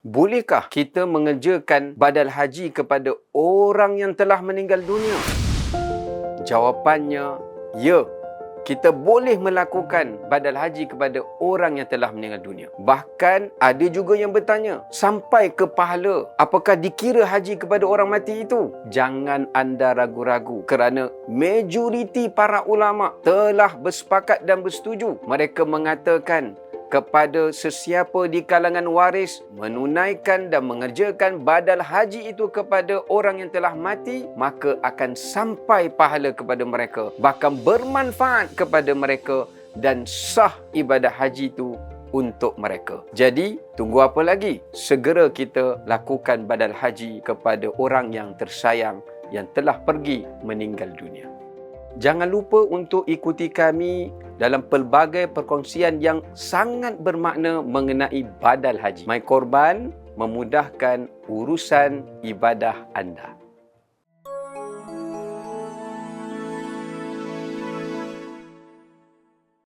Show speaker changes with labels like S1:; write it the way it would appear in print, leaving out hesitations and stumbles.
S1: Bolehkah kita mengerjakan badal haji kepada orang yang telah meninggal dunia? Jawapannya, ya. Kita boleh melakukan badal haji kepada orang yang telah meninggal dunia. Bahkan ada juga yang bertanya, sampai ke pahala, apakah dikira haji kepada orang mati itu? Jangan anda ragu-ragu, kerana majoriti para ulama telah bersepakat dan bersetuju. Mereka mengatakan kepada sesiapa di kalangan waris menunaikan dan mengerjakan badal haji itu kepada orang yang telah mati, maka akan sampai pahala kepada mereka, bahkan bermanfaat kepada mereka dan sah ibadah haji itu untuk mereka. Jadi, tunggu apa lagi? Segera kita lakukan badal haji kepada orang yang tersayang yang telah pergi meninggal dunia. Jangan lupa untuk ikuti kami dalam pelbagai perkongsian yang sangat bermakna mengenai badal haji. My Korban memudahkan urusan ibadah anda.